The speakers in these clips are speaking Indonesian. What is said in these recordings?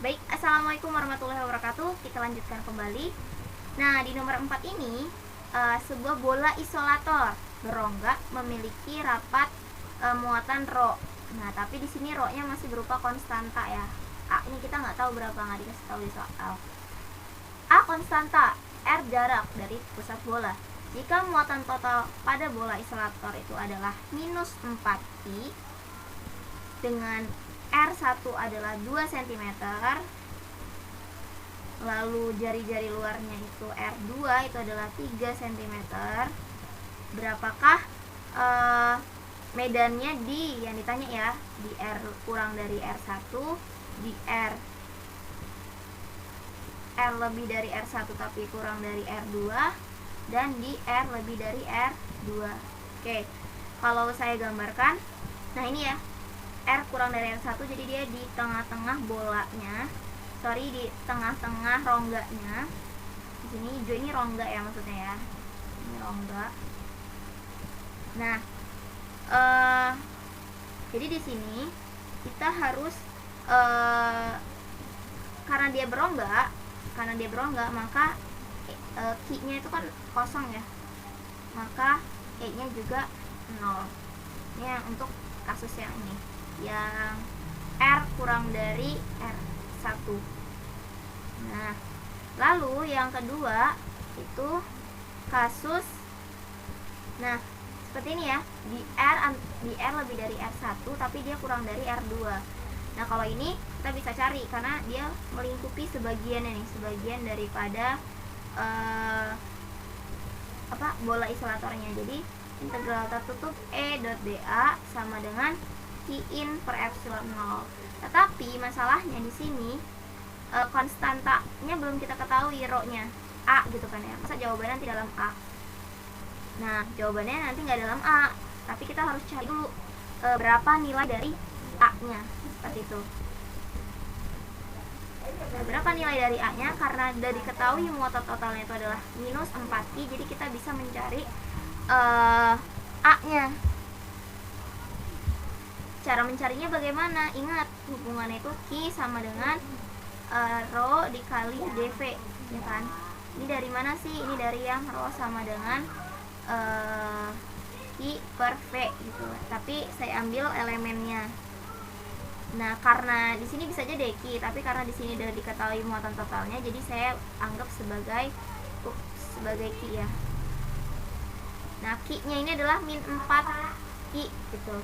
Baik, assalamualaikum warahmatullahi wabarakatuh. Kita lanjutkan kembali. Nah, di nomor 4 ini sebuah bola isolator berongga memiliki rapat muatan rho. Nah, tapi di sini rho-nya masih berupa konstanta ya. A ini kita nggak tahu berapa, nggak dikasih tahu di soal. A konstanta, R jarak dari pusat bola. Jika muatan total pada bola isolator itu adalah minus 4pi dengan R1 adalah 2 cm, lalu jari-jari luarnya itu R2 itu adalah 3 cm, berapakah medannya di yang ditanya ya, di R kurang dari R1, di R lebih dari R1 tapi kurang dari R2, dan di R lebih dari R2. Oke, kalau saya gambarkan, nah ini ya, R kurang dari R1, jadi dia di tengah-tengah bolanya, di tengah-tengah rongganya. Di sini hijau ini rongga ya maksudnya ya, ini rongga. Nah, jadi di sini kita harus karena dia berongga maka Q-nya itu kan kosong ya, maka E-nya juga 0. Ini yang untuk kasus yang ini, yang R kurang dari R1. Nah, lalu yang kedua itu kasus, nah seperti ini ya, di R lebih dari R1 tapi dia kurang dari R2. Nah, kalau ini kita bisa cari karena dia melingkupi sebagiannya nih, sebagian daripada bola isolatornya. Jadi integral tertutup E dot dA sama dengan Qin per epsilon 0. Tetapi masalahnya di sini konstantanya belum kita ketahui, rho-nya A gitu kan ya. Masa jawabannya nanti dalam A? Nah, jawabannya nanti nggak dalam A, tapi kita harus cari dulu berapa nilai dari A-nya, seperti itu. Nah, berapa nilai dari A-nya? Karena dari diketahui muatan totalnya itu adalah minus 4pi, jadi kita bisa mencari A-nya. Cara mencarinya bagaimana? Ingat, hubungannya itu Q sama dengan rho dikali dV, ya kan? Ini dari mana sih? Ini dari yang rho sama dengan Q per V gitu. Tapi saya ambil elemennya. Nah, karena di sini bisa aja dq, tapi karena di sini sudah diketahui muatan totalnya, jadi saya anggap sebagai Q ya. Nah, Q-nya ini adalah min 4Q gitu.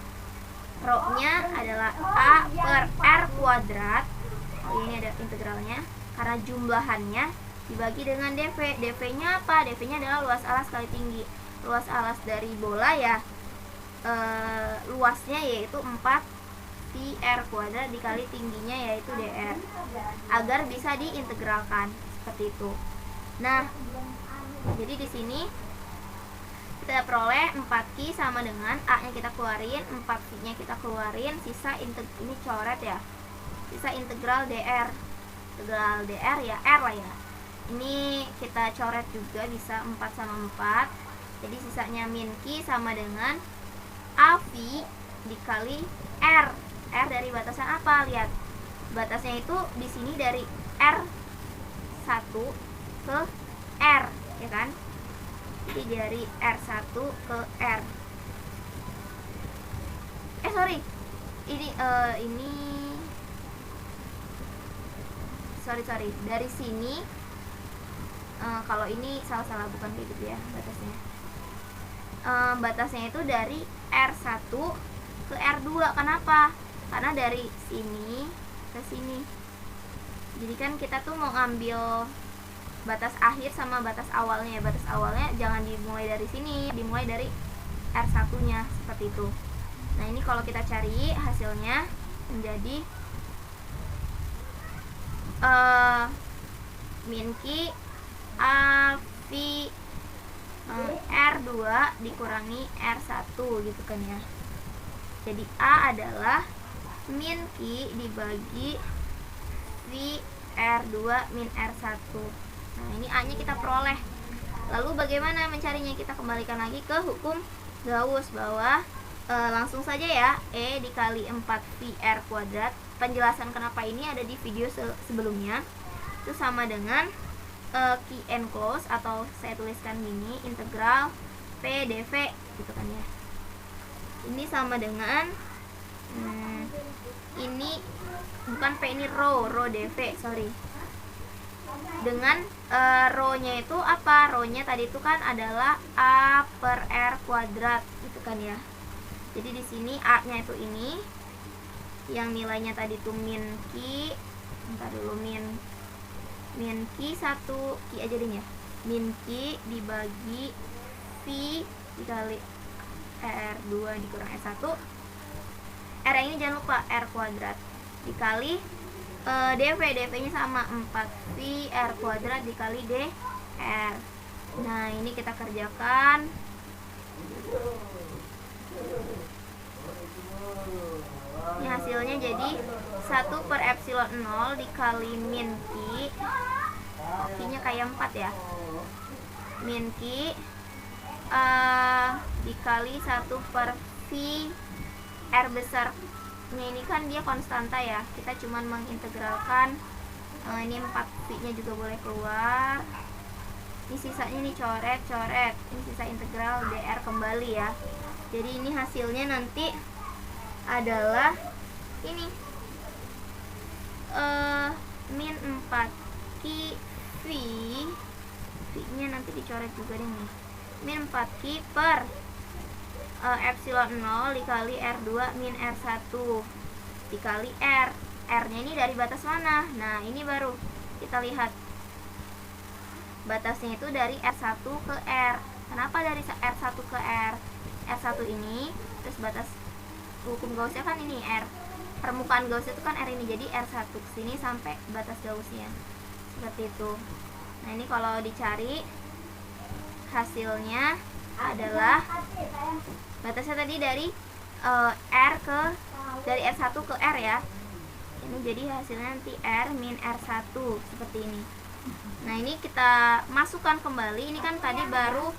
Rho-nya adalah A per R kuadrat. Oh, ini ada integralnya. Karena jumlahannya dibagi dengan dV. dV-nya apa? dV-nya adalah luas alas kali tinggi. Luas alas dari bola ya, luasnya yaitu 4pi R kuadrat dikali tingginya yaitu dr, agar bisa diintegralkan seperti itu. Nah, jadi di sini kita peroleh 4Q sama dengan A-nya kita keluarin, 4Q-nya kita keluarin, sisa ini coret ya, sisa integral dr. Integral dr ya R lah ya. Ini kita coret juga, bisa 4 sama 4. Jadi sisanya min Q sama dengan AV dikali R. R dari batasan apa? Lihat. Batasnya itu di sini dari R1 ke R, ya kan? Jadi dari R1 ke R. Sorry. Dari sini kalau ini salah bukan kayak gitu ya batasnya. Batasnya itu dari R1 ke R2. Kenapa? Karena dari sini ke sini. Jadi kan kita tuh mau ngambil batas akhir sama batas awalnya. Batas awalnya jangan dimulai dari sini, dimulai dari R1-nya, seperti itu. Nah, ini kalau kita cari hasilnya menjadi min Q AV R2 dikurangi R1 gitu kan ya. Jadi A adalah min Q dibagi V R2 min R1. Nah, ini A-nya kita peroleh. Lalu bagaimana mencarinya? Kita kembalikan lagi ke hukum Gauss bahwa langsung saja ya, E dikali 4pi R kuadrat penjelasan kenapa ini ada di video sebelumnya. Itu sama dengan key and close, atau saya tuliskan gini, integral P dV gitu kan ya. Ini sama dengan ini bukan P, ini rho dV, sorry. Dengan rho-nya itu apa? Rho-nya tadi itu kan adalah A per R kuadrat gitu kan ya. Jadi di sini A-nya itu ini, yang nilainya tadi itu min Q, bentar dulu, min Q 1, Q aja deh ya, min Q dibagi V dikali R2 dikurang R1, R ini jangan lupa R kuadrat, dikali dV nya sama 4V R kuadrat dikali dr. Nah ini kita kerjakan. Ini hasilnya jadi 1 per epsilon 0 dikali min Q, Q nya kayak 4 ya, min Q dikali 1 per V R besar nya, ini kan dia konstanta ya, kita cuman mengintegralkan. Ini 4V nya juga boleh keluar, ini sisanya nih coret, ini sisa integral dr kembali ya. Jadi ini hasilnya nanti adalah ini min 4Q V nya nanti dicoret juga deh nih, min 4Q per epsilon 0 dikali R2 min R1 dikali R. R nya ini dari batas mana? Nah ini baru kita lihat batasnya itu dari R1 ke R. Kenapa dari R1 ke R? R1 ini, terus batas hukum Gaussnya kan ini R, permukaan Gaussnya itu kan R ini, jadi R1 ke sini sampai batas Gaussnya seperti itu. Nah ini kalau dicari hasilnya adalah batasnya tadi dari R ke, dari R1 ke R ya. Ini jadi hasilnya nanti R min R1 seperti ini. Nah ini kita masukkan kembali, ini kan tadi baru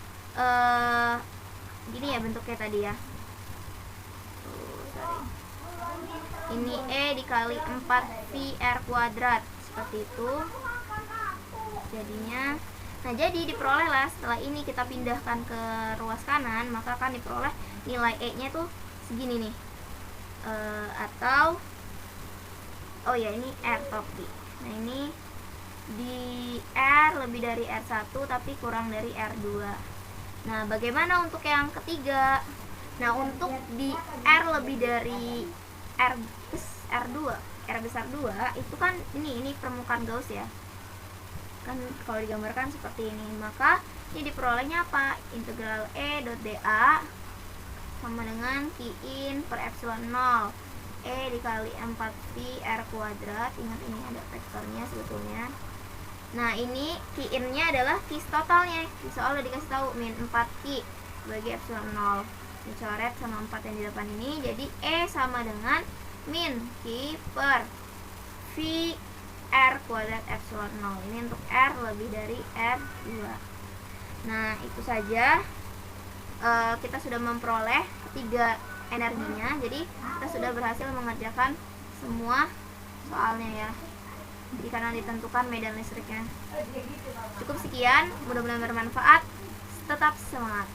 gini ya bentuknya tadi ya. Ini E dikali 4V R kuadrat seperti itu jadinya. Nah jadi diperolehlah setelah ini kita pindahkan ke ruas kanan, maka akan diperoleh nilai E nya tuh segini nih, atau oh ya ini R topi. Nah ini di R lebih dari R1 tapi kurang dari R2. Nah bagaimana untuk yang ketiga? Nah untuk di R lebih dari R2, R besar 2 itu kan ini permukaan Gauss ya, kan kalau digambarkan seperti ini. Maka ini diperolehnya apa? Integral E dot dA sama dengan Q in per epsilon 0 E dikali 4V R kuadrat. Ingat ini ada vektornya sebetulnya. Nah ini Q in nya adalah Q totalnya, di soal udah dikasih tahu min 4Q bagi epsilon 0, dicoret sama 4 yang di depan ini, jadi E sama dengan min Q per V R kuadrat epsilon 0. Ini untuk R lebih dari R2. Nah itu saja, kita sudah memperoleh ketiga energinya. Jadi kita sudah berhasil mengerjakan semua soalnya ya, jadi karena ditentukan medan listriknya. Cukup sekian, mudah-mudahan bermanfaat. Tetap semangat.